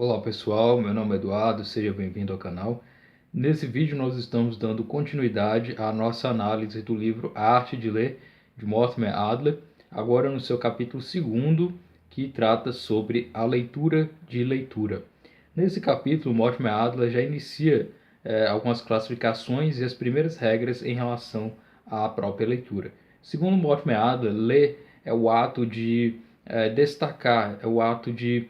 Olá pessoal, meu nome é Eduardo, seja bem-vindo ao canal. Nesse vídeo nós estamos dando continuidade à nossa análise do livro A Arte de Ler, de Mortimer Adler, agora no seu capítulo 2, que trata sobre a leitura de leitura. Nesse capítulo, Mortimer Adler já inicia algumas classificações e as primeiras regras em relação à própria leitura. Segundo Mortimer Adler, ler é o ato de destacar, é o ato de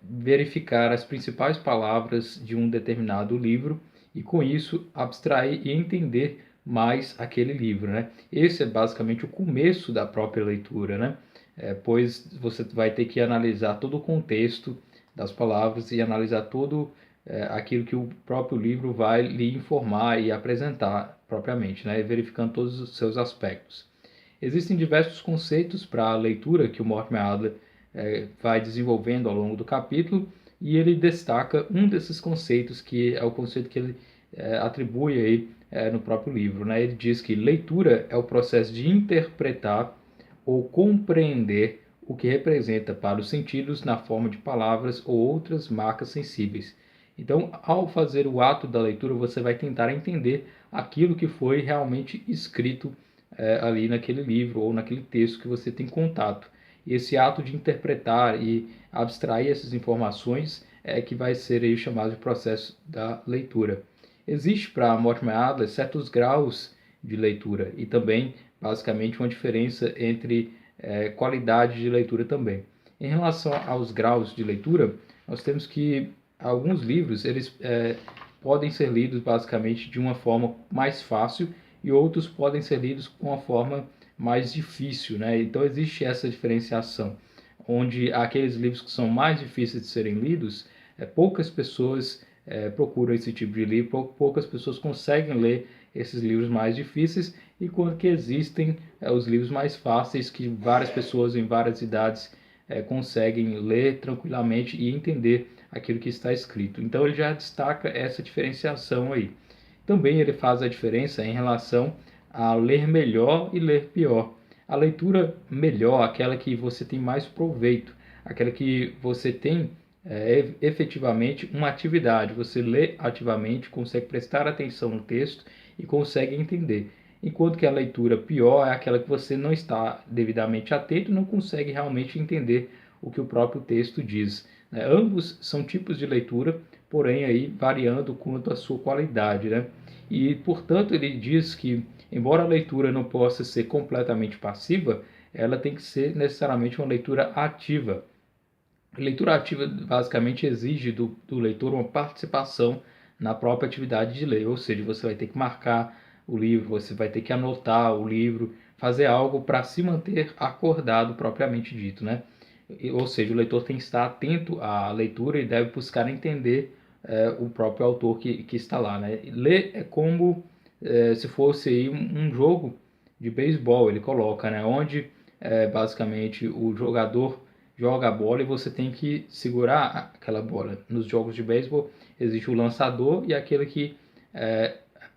verificar as principais palavras de um determinado livro e, com isso, abstrair e entender mais aquele livro, né? Esse é basicamente o começo da própria leitura, né? Pois você vai ter que analisar todo o contexto das palavras e analisar todo aquilo que o próprio livro vai lhe informar e apresentar propriamente, né? Verificando todos os seus aspectos. Existem diversos conceitos para a leitura que o Mortimer Adler vai desenvolvendo ao longo do capítulo, e ele destaca um desses conceitos, que é o conceito que ele atribui aí no próprio livro, né? Ele diz que leitura é o processo de interpretar ou compreender o que representa para os sentidos na forma de palavras ou outras marcas sensíveis. Então, ao fazer o ato da leitura, você vai tentar entender aquilo que foi realmente escrito ali naquele livro ou naquele texto que você tem contato. E esse ato de interpretar e abstrair essas informações é que vai ser aí chamado de processo da leitura. Existe para Mortimer Adler certos graus de leitura e também, basicamente, uma diferença entre qualidade de leitura também. Em relação aos graus de leitura, nós temos que alguns livros eles podem ser lidos basicamente de uma forma mais fácil e outros podem ser lidos com uma forma mais difícil, né? Então existe essa diferenciação, onde aqueles livros que são mais difíceis de serem lidos, poucas pessoas procuram esse tipo de livro, poucas pessoas conseguem ler esses livros mais difíceis, enquanto que existem os livros mais fáceis que várias pessoas em várias idades conseguem ler tranquilamente e entender aquilo que está escrito. Então ele já destaca essa diferenciação aí. Também ele faz a diferença em relação a ler melhor e ler pior. A leitura melhor, aquela que você tem mais proveito, aquela que você tem efetivamente uma atividade, você lê ativamente, consegue prestar atenção no texto e consegue entender. Enquanto que a leitura pior é aquela que você não está devidamente atento e não consegue realmente entender o que o próprio texto diz. Ambos são tipos de leitura, porém aí variando quanto à sua qualidade, né? E, portanto, ele diz que, embora a leitura não possa ser completamente passiva, ela tem que ser necessariamente uma leitura ativa. A leitura ativa basicamente exige do leitor uma participação na própria atividade de ler, ou seja, você vai ter que marcar o livro, você vai ter que anotar o livro, fazer algo para se manter acordado propriamente dito, né? Ou seja, o leitor tem que estar atento à leitura e deve buscar entender o próprio autor que está lá, né? Ler é como se fosse aí um jogo de beisebol, ele coloca, né? Onde basicamente o jogador joga a bola e você tem que segurar aquela bola. Nos jogos de beisebol existe o lançador e aquele que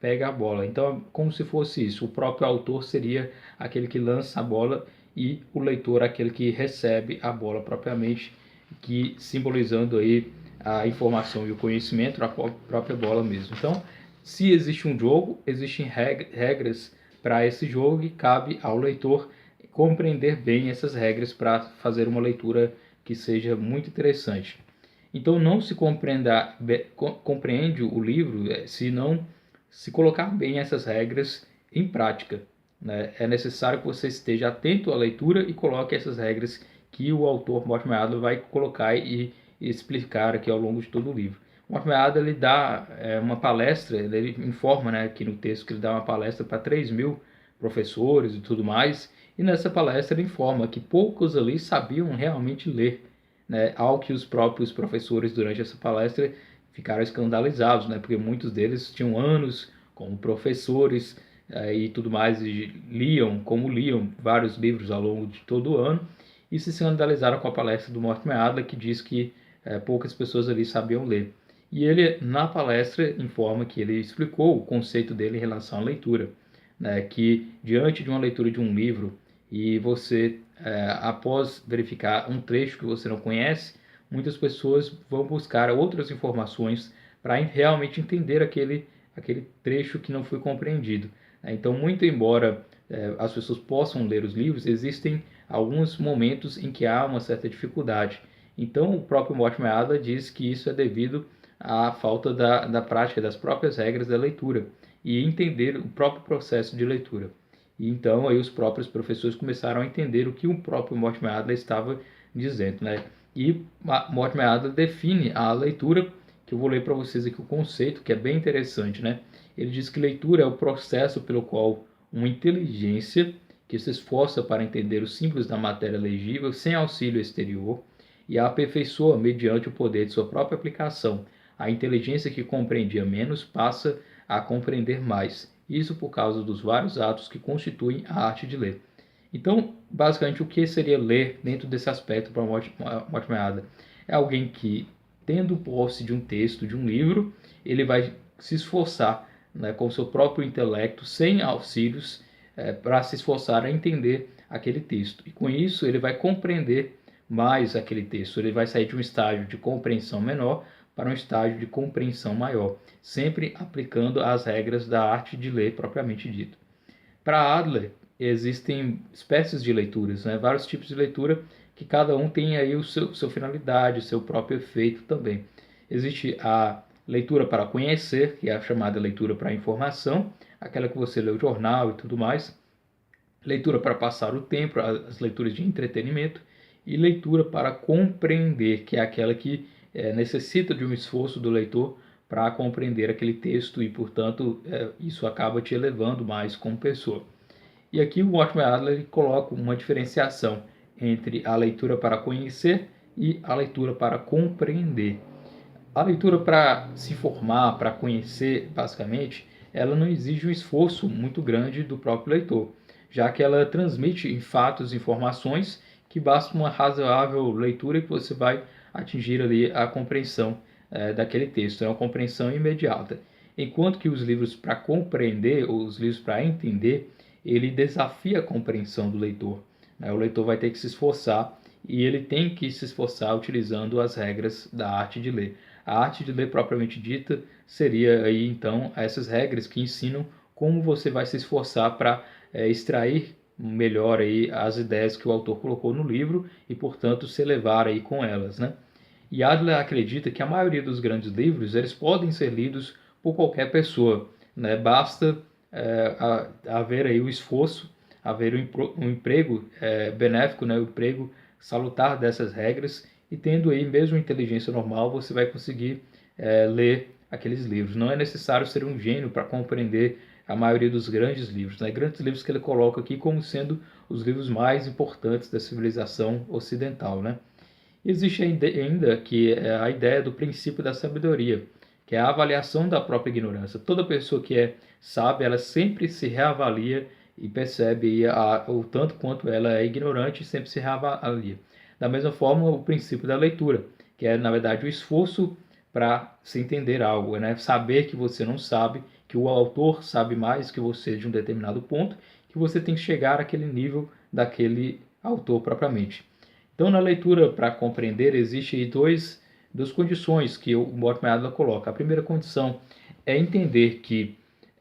pega a bola. Então, como se fosse isso, o próprio autor seria aquele que lança a bola e o leitor aquele que recebe a bola propriamente, que simbolizando aí a informação e o conhecimento da própria bola mesmo. Então, se existe um jogo, existem regras para esse jogo e cabe ao leitor compreender bem essas regras para fazer uma leitura que seja muito interessante. Então, não se compreende o livro se não se colocar bem essas regras em prática, né? É necessário que você esteja atento à leitura e coloque essas regras que o autor Mortimer Adler vai colocar e explicar aqui ao longo de todo o livro. Mortimer Adler ele dá uma palestra, ele informa, né, aqui no texto que ele dá uma palestra para 3.000 professores e tudo mais, e nessa palestra ele informa que poucos ali sabiam realmente ler, né, ao que os próprios professores durante essa palestra ficaram escandalizados, né, porque muitos deles tinham anos como professores e tudo mais, e liam vários livros ao longo de todo o ano, e se escandalizaram com a palestra do Mortimer Adler, que diz que poucas pessoas ali sabiam ler. E ele, na palestra, informa que ele explicou o conceito dele em relação à leitura, né, que diante de uma leitura de um livro e você, após verificar um trecho que você não conhece, muitas pessoas vão buscar outras informações para realmente entender aquele trecho que não foi compreendido. Então, muito embora as pessoas possam ler os livros, existem alguns momentos em que há uma certa dificuldade. Então, o próprio Mortimer Adler diz que isso é devido à falta da prática das próprias regras da leitura e entender o próprio processo de leitura. E então, aí os próprios professores começaram a entender o que o próprio Mortimer Adler estava dizendo, né? E Mortimer Adler define a leitura, que eu vou ler para vocês aqui o conceito, que é bem interessante, né? Ele diz que leitura é o processo pelo qual uma inteligência que se esforça para entender os símbolos da matéria legível sem auxílio exterior e a aperfeiçoa mediante o poder de sua própria aplicação. A inteligência que compreendia menos passa a compreender mais. Isso por causa dos vários atos que constituem a arte de ler. Então, basicamente, o que seria ler dentro desse aspecto para Mortimer Adler? É alguém que, tendo posse de um texto, de um livro, ele vai se esforçar, né, com o seu próprio intelecto, sem auxílios, para se esforçar a entender aquele texto. E com isso, ele vai compreender mais aquele texto. Ele vai sair de um estágio de compreensão menor para um estágio de compreensão maior, sempre aplicando as regras da arte de ler propriamente dito. Para Adler, existem espécies de leituras, né? Vários tipos de leitura que cada um tem aí o seu finalidade, o seu próprio efeito também. Existe a leitura para conhecer, que é a chamada leitura para informação, aquela que você lê o jornal e tudo mais. Leitura para passar o tempo, as leituras de entretenimento. E leitura para compreender, que é aquela que necessita de um esforço do leitor para compreender aquele texto e, portanto, isso acaba te elevando mais como pessoa. E aqui o Mortimer Adler coloca uma diferenciação entre a leitura para conhecer e a leitura para compreender. A leitura para se formar, para conhecer, basicamente, ela não exige um esforço muito grande do próprio leitor, já que ela transmite em fatos informações que basta uma razoável leitura que você vai atingir ali a compreensão daquele texto, é uma compreensão imediata. Enquanto que os livros para compreender, ou os livros para entender, ele desafia a compreensão do leitor. O leitor vai ter que se esforçar e ele tem que se esforçar utilizando as regras da arte de ler. A arte de ler propriamente dita seria aí então essas regras que ensinam como você vai se esforçar para extrair melhor aí as ideias que o autor colocou no livro e, portanto, se elevar aí com elas, né? E Adler acredita que a maioria dos grandes livros eles podem ser lidos por qualquer pessoa, né? Basta haver aí o esforço, haver um emprego benéfico, né? O emprego salutar dessas regras, e tendo aí mesmo inteligência normal, você vai conseguir ler aqueles livros. Não é necessário ser um gênio para compreender a maioria dos grandes livros, né? Grandes livros que ele coloca aqui como sendo os livros mais importantes da civilização ocidental, né? Existe ainda que a ideia do princípio da sabedoria, que é a avaliação da própria ignorância. Toda pessoa que é sábia, ela sempre se reavalia e percebe o tanto quanto ela é ignorante e sempre se reavalia. Da mesma forma, o princípio da leitura, que é, na verdade, o esforço para se entender algo, né? Saber que você não sabe, que o autor sabe mais que você de um determinado ponto, que você tem que chegar àquele nível daquele autor propriamente. Então, na leitura para compreender, existem duas condições que o Mortimer Adler coloca. A primeira condição é entender que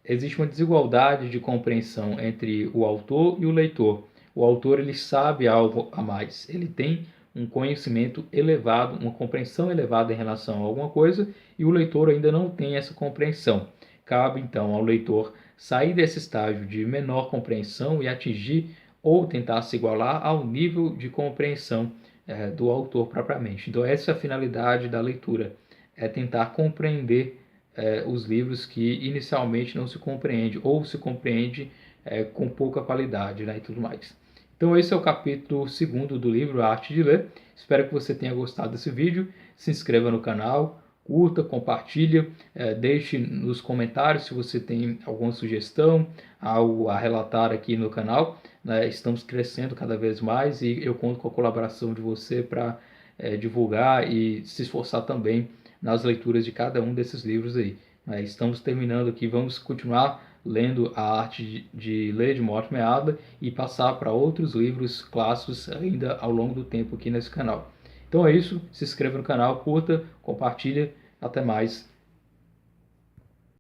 existe uma desigualdade de compreensão entre o autor e o leitor. O autor ele sabe algo a mais, ele tem um conhecimento elevado, uma compreensão elevada em relação a alguma coisa, e o leitor ainda não tem essa compreensão. Cabe então ao leitor sair desse estágio de menor compreensão e atingir ou tentar se igualar ao nível de compreensão do autor propriamente. Então essa é a finalidade da leitura, é tentar compreender os livros que inicialmente não se compreende, ou se compreende com pouca qualidade, né, e tudo mais. Então esse é o capítulo 2º do livro A Arte de Ler. Espero que você tenha gostado desse vídeo. Se inscreva no canal, curta, compartilha, deixe nos comentários se você tem alguma sugestão, algo a relatar aqui no canal. Estamos crescendo cada vez mais e eu conto com a colaboração de você para divulgar e se esforçar também nas leituras de cada um desses livros aí. Estamos terminando aqui, vamos continuar lendo A Arte de Ler, de Mortimer Adler, e passar para outros livros clássicos ainda ao longo do tempo aqui nesse canal. Então é isso, se inscreva no canal, curta, compartilha, até mais.